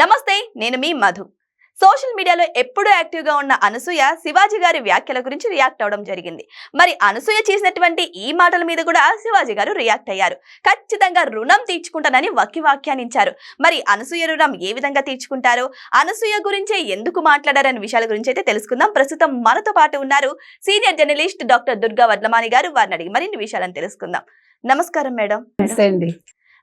నమస్తే, నేను మీ మధు. సోషల్ మీడియాలో ఎప్పుడూ యాక్టివ్గా ఉన్న అనసూయ శివాజీ గారి వ్యాఖ్యల గురించి రియాక్ట్ అవడం జరిగింది. మరి అనసూయ చేసినటువంటి ఈ మాటల మీద కూడా శివాజీ గారు రియాక్ట్ అయ్యారు. ఖచ్చితంగా రుణం తీర్చుకుంటానని వ్యాఖ్యానించారు. మరి అనసూయ రుణం ఏ విధంగా తీర్చుకుంటారో, అనసూయ గురించే ఎందుకు మాట్లాడారనే విషయాల గురించి అయితే తెలుసుకుందాం. ప్రస్తుతం మనతో పాటు ఉన్నారు senior journalist doctor Durga Vadlamani గారు. వారిని అడిగి మరిన్ని విషయాలను తెలుసుకుందాం. నమస్కారం మేడం.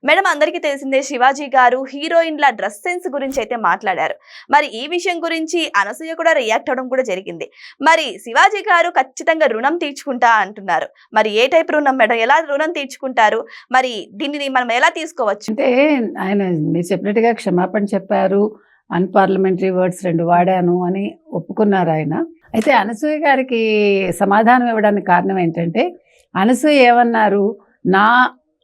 మేడం, అందరికీ తెలిసిందే శివాజీ గారు హీరోయిన్ల డ్రెస్ సెన్స్ గురించి అయితే మాట్లాడారు. మరి ఈ విషయం గురించి అనసూయ కూడా రియాక్ట్ అవడం కూడా జరిగింది. మరి శివాజీ గారు ఖచ్చితంగా రుణం తీర్చుకుంటా అంటున్నారు. మరి ఏ టైప్ రుణం మేడం, ఎలా రుణం తీర్చుకుంటారు? మరి దీనిని మనం ఎలా తీసుకోవచ్చు? అంటే ఆయన మీరు చెప్పినట్టుగా క్షమాపణ చెప్పారు, అన్పార్లమెంటరీ వర్డ్స్ 2 వాడాను అని ఒప్పుకున్నారు ఆయన. అయితే అనసూయ గారికి సమాధానం ఇవ్వడానికి కారణం ఏంటంటే, అనసూయ ఏమన్నారు, నా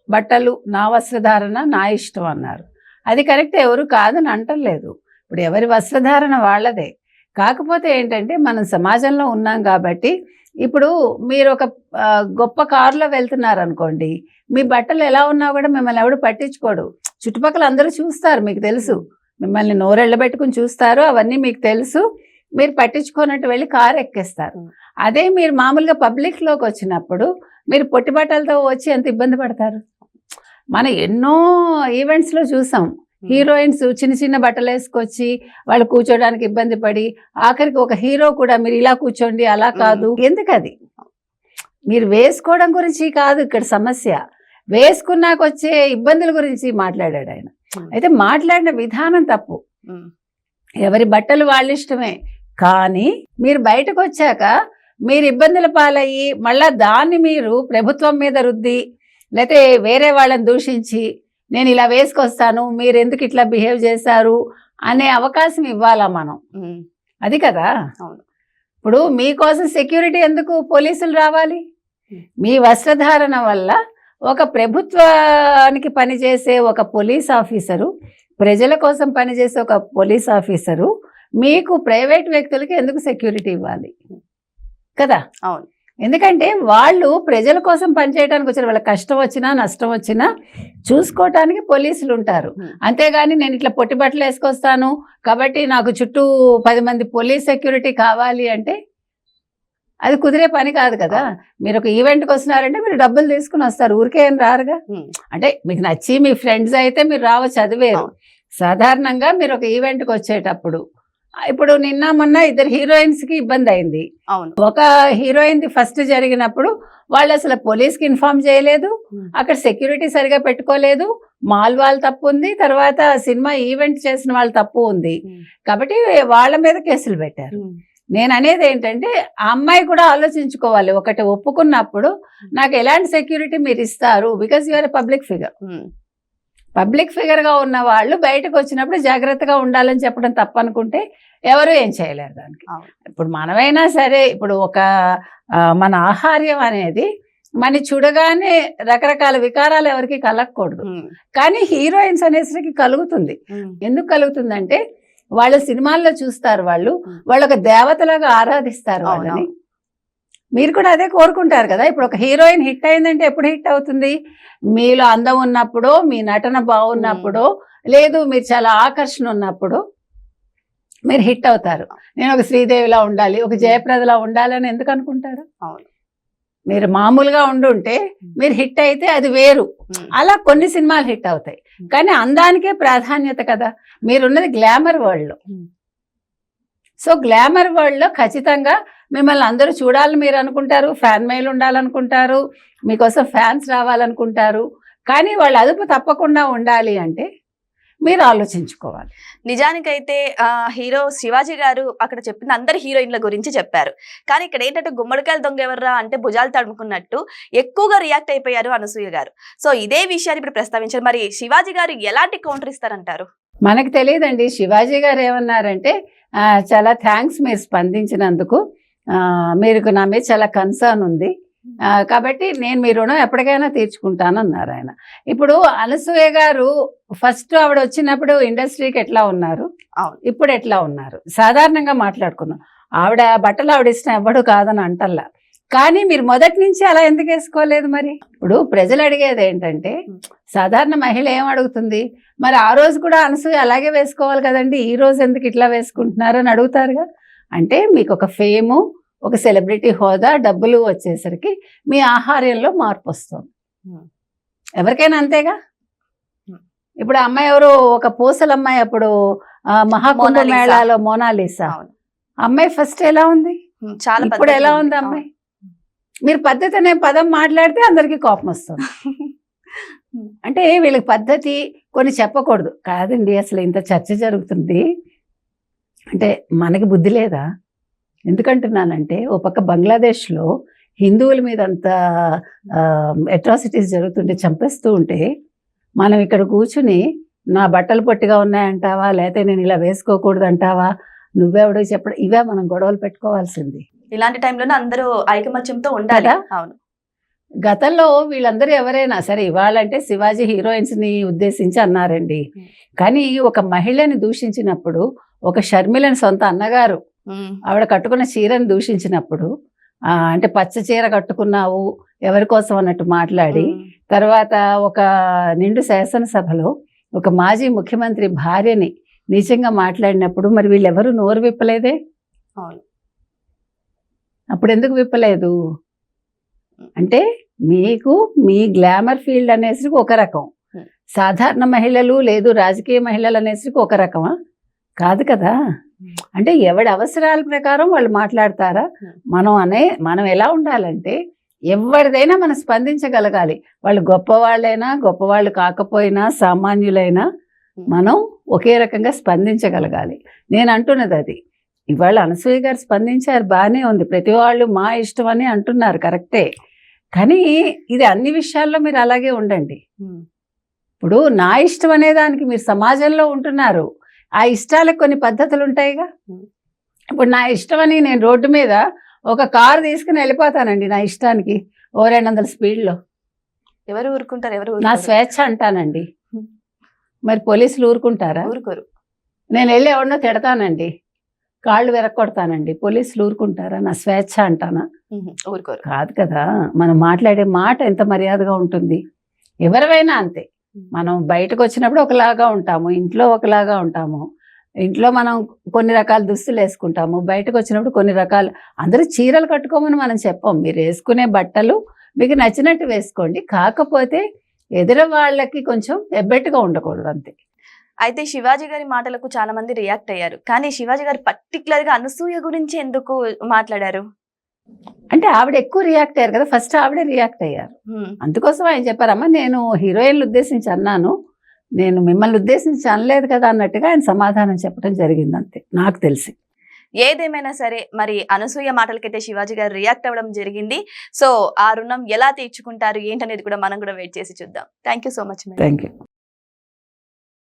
బట్టలు నా వస్త్రధారణ నా ఇష్టం అన్నారు. అది కరెక్ట్, ఎవరు కాదని అంటలేదు. ఇప్పుడు ఎవరి వస్త్రధారణ వాళ్ళదే. కాకపోతే ఏంటంటే, మనం సమాజంలో ఉన్నాం కాబట్టి, ఇప్పుడు మీరు ఒక గొప్ప కారులో వెళ్తున్నారు అనుకోండి, మీ బట్టలు ఎలా ఉన్నా కూడా మిమ్మల్ని ఎవడు పట్టించుకోడు. చుట్టుపక్కల అందరూ చూస్తారు, మీకు తెలుసు, మిమ్మల్ని నోరెళ్ళబెట్టుకుని చూస్తారు, అవన్నీ మీకు తెలుసు. మీరు పట్టించుకోనట్టు వెళ్ళి కారు ఎక్కేస్తారు. అదే మీరు మామూలుగా పబ్లిక్లోకి వచ్చినప్పుడు మీరు పొట్టి బట్టలతో వచ్చి ఎంత ఇబ్బంది పడతారు. మనం ఎన్నో ఈవెంట్స్లో చూసాం, హీరోయిన్స్ చిన్న చిన్న బట్టలు వేసుకొచ్చి వాళ్ళు కూర్చోడానికి ఇబ్బంది పడి, ఆఖరికి ఒక హీరో కూడా మీరు ఇలా కూర్చోండి అలా కాదు. ఎందుకు అది? మీరు వేసుకోవడం గురించి కాదు ఇక్కడ సమస్య, వేసుకున్నాక వచ్చే ఇబ్బందుల గురించి మాట్లాడాడు ఆయన. అయితే మాట్లాడిన విధానం తప్పు. ఎవరి బట్టలు వాళ్ళ ఇష్టమే, కానీ మీరు బయటకు వచ్చాక మీరు ఇబ్బందుల పాలయ్యి మళ్ళా దాన్ని మీరు ప్రభుత్వం మీద రుద్ది, లేకపోతే వేరే వాళ్ళని దూషించి నేను ఇలా వేసుకొస్తాను, మీరు ఎందుకు ఇట్లా బిహేవ్ చేశారు అనే అవకాశం ఇవ్వాలా మనం? అది కదా. ఇప్పుడు మీకోసం సెక్యూరిటీ ఎందుకు పోలీసులు రావాలి? మీ వస్త్రధారణ వల్ల ఒక ప్రభుత్వానికి పనిచేసే ఒక పోలీస్ ఆఫీసరు, ప్రజల కోసం పనిచేసే ఒక పోలీస్ ఆఫీసరు మీకు ప్రైవేట్ వ్యక్తులకి ఎందుకు సెక్యూరిటీ ఇవ్వాలి కదా? అవును. ఎందుకంటే వాళ్ళు ప్రజల కోసం పనిచేయడానికి వచ్చారు. వాళ్ళ కష్టం వచ్చినా నష్టం వచ్చినా చూసుకోవటానికి పోలీసులు ఉంటారు. అంతేగాని నేను ఇట్లా పొట్టి బట్టలు వేసుకొస్తాను కాబట్టి నాకు చుట్టూ 10 మంది పోలీస్ సెక్యూరిటీ కావాలి అంటే అది కుదిరే పని కాదు కదా. మీరు ఒక ఈవెంట్కి వస్తున్నారంటే మీరు డబ్బులు తీసుకుని వస్తారు, ఊరికే ఏం రారుగా. అంటే మీకు నచ్చి మీ ఫ్రెండ్స్ అయితే మీరు రావచ్చు, అది వేరు. సాధారణంగా మీరు ఒక ఈవెంట్కి వచ్చేటప్పుడు, ఇప్పుడు నిన్న మొన్న 2 హీరోయిన్స్కి ఇబ్బంది అయింది. ఒక హీరోయిన్ది ఫస్ట్ జరిగినప్పుడు వాళ్ళు అసలు పోలీస్కి ఇన్ఫార్మ్ చేయలేదు, అక్కడ సెక్యూరిటీ సరిగా పెట్టుకోలేదు, మాల్ వాళ్ళు తప్పు ఉంది, తర్వాత సినిమా ఈవెంట్ చేసిన వాళ్ళు తప్పు ఉంది, కాబట్టి వాళ్ళ మీద కేసులు పెట్టారు. నేను అనేది ఏంటంటే, ఆ అమ్మాయి కూడా ఆలోచించుకోవాలి. ఒకటి ఒప్పుకున్నప్పుడు నాకు ఎలాంటి సెక్యూరిటీ మీరు ఇస్తారు, because you are a public figure. Public ఫిగర్గా ఉన్న వాళ్ళు బయటకు వచ్చినప్పుడు జాగ్రత్తగా ఉండాలని చెప్పడం తప్పనుకుంటే ఎవరు ఏం చేయలేరు దానికి. ఇప్పుడు మనమైనా సరే, ఇప్పుడు ఒక మన ఆహార్యం అనేది మన చూడగానే రకరకాల వికారాలు ఎవరికి కలగకూడదు, కానీ హీరోయిన్స్ అనేసరికి కలుగుతుంది. ఎందుకు కలుగుతుందంటే, వాళ్ళ సినిమాల్లో చూస్తారు, వాళ్ళు ఒక దేవతలాగా ఆరాధిస్తారు వాళ్ళని. మీరు కూడా అదే కోరుకుంటారు కదా. ఇప్పుడు ఒక హీరోయిన్ హిట్ అయిందంటే ఎప్పుడు హిట్ అవుతుంది? మీలో అందం ఉన్నప్పుడు, మీ నటన బాగున్నప్పుడు, లేదు మీరు చాలా ఆకర్షణ ఉన్నప్పుడు మీరు హిట్ అవుతారు. నేను ఒక శ్రీదేవిలా ఉండాలి, ఒక జయప్రదలా ఉండాలని ఎందుకు అనుకుంటారు? మీరు మామూలుగా ఉండుంటే మీరు హిట్ అయితే అది వేరు. అలా కొన్ని సినిమాలు హిట్ అవుతాయి, కానీ అందానికే ప్రాధాన్యత కదా. మీరున్నది గ్లామర్ వరల్డ్లో. సో గ్లామర్ వరల్డ్లో ఖచ్చితంగా మిమ్మల్ని అందరూ చూడాలని మీరు అనుకుంటారు, ఫ్యాన్ మెయిల్ ఉండాలనుకుంటారు, మీకోసం ఫ్యాన్స్ రావాలనుకుంటారు, కానీ వాళ్ళు అదుపు తప్పకుండా ఉండాలి అంటే మీరు ఆలోచించుకోవాలి. నిజానికైతే హీరో శివాజీ గారు అక్కడ చెప్పిన అందరు హీరోయిన్ల గురించి చెప్పారు, కానీ ఇక్కడ ఏంటంటే గుమ్మడికాయలు దొంగ ఎవర్రా అంటే భుజాలు తడుముకున్నట్టు ఎక్కువగా రియాక్ట్ అయిపోయారు అనసూయ గారు. సో ఇదే విషయాన్ని ఇప్పుడు ప్రస్తావించారు. మరి శివాజీ గారు ఎలాంటి కౌంటర్ ఇస్తారంటారు? మనకు తెలియదండి. శివాజీ గారు ఏమన్నారంటే, చాలా థ్యాంక్స్ మీరు స్పందించినందుకు, మీరు నా మీద చాలా కన్సర్న్ ఉంది, కాబట్టి నేను మీ రుణం ఎప్పటికైనా తీర్చుకుంటాను అన్నారు ఆయన. ఇప్పుడు అనసూయ గారు ఫస్ట్ ఆవిడ వచ్చినప్పుడు ఇండస్ట్రీకి ఎట్లా ఉన్నారు, ఇప్పుడు ఎట్లా ఉన్నారు, సాధారణంగా మాట్లాడుకుందాం. ఆవిడ బట్టలు ఆవిడ ఇష్టం ఎవ్వడు కాదని అంటల్లా, కానీ మీరు మొదటి నుంచి అలా ఎందుకు వేసుకోలేదు మరి? ఇప్పుడు ప్రజలు అడిగేది ఏంటంటే, సాధారణ మహిళ ఏం అడుగుతుంది, మరి ఆ రోజు కూడా అనసూయ అలాగే వేసుకోవాలి కదండి, ఈ రోజు ఎందుకు ఇట్లా వేసుకుంటున్నారు అని అడుగుతారుగా. అంటే మీకు ఒక ఫేము, ఒక సెలబ్రిటీ హోదా, డబ్బులు వచ్చేసరికి మీ ఆహార్యంలో మార్పు వస్తుంది. ఎవరికైనా అంతేగా. ఇప్పుడు ఆ అమ్మాయి ఎవరు, ఒక పూసల అమ్మాయి అప్పుడు మహాకుంభ మేళాలో మోనాలిసా అమ్మాయి ఫస్ట్ ఎలా ఉంది, చాలా ఇప్పుడు ఎలా ఉంది అమ్మాయి? మీరు పద్ధతి అనే పదం మాట్లాడితే అందరికీ కోపం వస్తుంది. అంటే వీళ్ళకి పద్ధతి కొన్ని చెప్పకూడదు కాదండి. అసలు ఇంత చర్చ జరుగుతుంది అంటే మనకి బుద్ధి లేదా? ఎందుకంటున్నానంటే, ఓ పక్క బంగ్లాదేశ్లో హిందువుల మీద అంత అట్రాసిటీస్ జరుగుతుంటే, చంపేస్తూ ఉంటే, మనం ఇక్కడ కూర్చుని నా బట్టలు పొట్టిగా ఉన్నాయంటావా, లేకపోతే నేను ఇలా వేసుకోకూడదు అంటావా, నువ్వెవడో చెప్పడం, ఇవే మనం గొడవలు పెట్టుకోవాల్సింది. ఇలాంటి టైంలోనే అందరూ ఐకమత్యంతో ఉండాలి. అవును. గతంలో వీళ్ళందరూ ఎవరైనా సరే, ఇవాళంటే శివాజీ హీరోయిన్స్ ని ఉద్దేశించి అన్నారండి. కానీ ఒక మహిళని దూషించినప్పుడు, ఒక షర్మిలని సొంత అన్నగారు ఆవిడ కట్టుకున్న చీరని దూషించినప్పుడు, అంటే పచ్చ చీర కట్టుకున్నావు ఎవరి కోసం అన్నట్టు మాట్లాడి, తర్వాత ఒక నిండు శాసనసభలో ఒక మాజీ ముఖ్యమంత్రి భార్యని నీచంగా మాట్లాడినప్పుడు మరి వీళ్ళెవరూ నోరు విప్పలేదే. అప్పుడు ఎందుకు విప్పలేదు? అంటే మీకు మీ గ్లామర్ ఫీల్డ్ అనేసరికి ఒక రకం, సాధారణ మహిళలు లేదు రాజకీయ మహిళలు అనేసరికి ఒక రకమా? కాదు కదా. అంటే ఎవడి అవసరాల ప్రకారం వాళ్ళు మాట్లాడతారా? మనం ఎలా ఉండాలంటే, ఎవరిదైనా మనం స్పందించగలగాలి. వాళ్ళు గొప్పవాళ్ళైనా గొప్పవాళ్ళు కాకపోయినా సామాన్యులైనా మనం ఒకే రకంగా స్పందించగలగాలి. నేను అంటున్నది అది. ఇవాళ అనసూయ గారు స్పందించారు, బాగానే ఉంది. ప్రతి వాళ్ళు మా ఇష్టం అని అంటున్నారు, కరెక్టే. కానీ ఇది అన్ని విషయాల్లో మీరు అలాగే ఉండండి. ఇప్పుడు నా ఇష్టం అనే దానికి మీరు సమాజంలో ఉంటున్నారు, ఆ ఇష్టాలకు కొన్ని పద్ధతులు ఉంటాయిగా. ఇప్పుడు నా ఇష్టం అని నేను రోడ్డు మీద ఒక కారు తీసుకుని వెళ్ళిపోతానండి నా ఇష్టానికి, 200 స్పీడ్లో. ఎవరు ఊరుకుంటారు? నా స్వేచ్ఛ అంటానండి. మరి పోలీసులు ఊరుకుంటారా? ఊరుకోరు. నేను వెళ్ళి ఎవరినో తిడతానండి, కాళ్ళు విరక్కొడతానండి, పోలీసులు ఊరుకుంటారా? నా స్వేచ్ఛ అంటానా? ఊరుకోరు. కాదు కదా. మనం మాట్లాడే మాట ఎంత మర్యాదగా ఉంటుంది. ఎవరివైనా అంతే. మనం బయటకు వచ్చినప్పుడు ఒకలాగా ఉంటాము, ఇంట్లో ఒకలాగా ఉంటాము. ఇంట్లో మనం కొన్ని రకాల దుస్తులు వేసుకుంటాము, బయటకు వచ్చినప్పుడు కొన్ని రకాలు. అందరూ చీరలు కట్టుకోమని మనం చెప్పాం. మీరు వేసుకునే బట్టలు మీకు నచ్చినట్టు వేసుకోండి, కాకపోతే ఎదురు వాళ్ళకి కొంచెం ఎబ్బెట్టుగా ఉండకూడదు, అంతే. అయితే శివాజీ గారి మాటలకు చాలా మంది రియాక్ట్ అయ్యారు, కానీ శివాజీ గారు పర్టికులర్ గా అనసూయ గురించి ఎందుకు మాట్లాడారు? అంటే ఆవిడ ఎక్కువ రియాక్ట్ అయ్యారు కదా, ఫస్ట్ ఆవిడే రియాక్ట్ అయ్యారు. అందుకోసం ఆయన చెప్పారమ్మా, నేను హీరోయిన్లు ఉద్దేశించి అన్నాను, నేను మిమ్మల్ని ఉద్దేశించి అనలేదు కదా అన్నట్టుగా ఆయన సమాధానం చెప్పడం జరిగింది, అంతే నాకు తెలిసి. ఏదేమైనా సరే, మరి అనసూయ మాటలకైతే శివాజీ గారు రియాక్ట్ అవ్వడం జరిగింది. సో ఆ రుణం ఎలా తీర్చుకుంటారు ఏంటనేది కూడా మనం కూడా వెయిట్ చేసి చూద్దాం. Thank you so much. Thank you.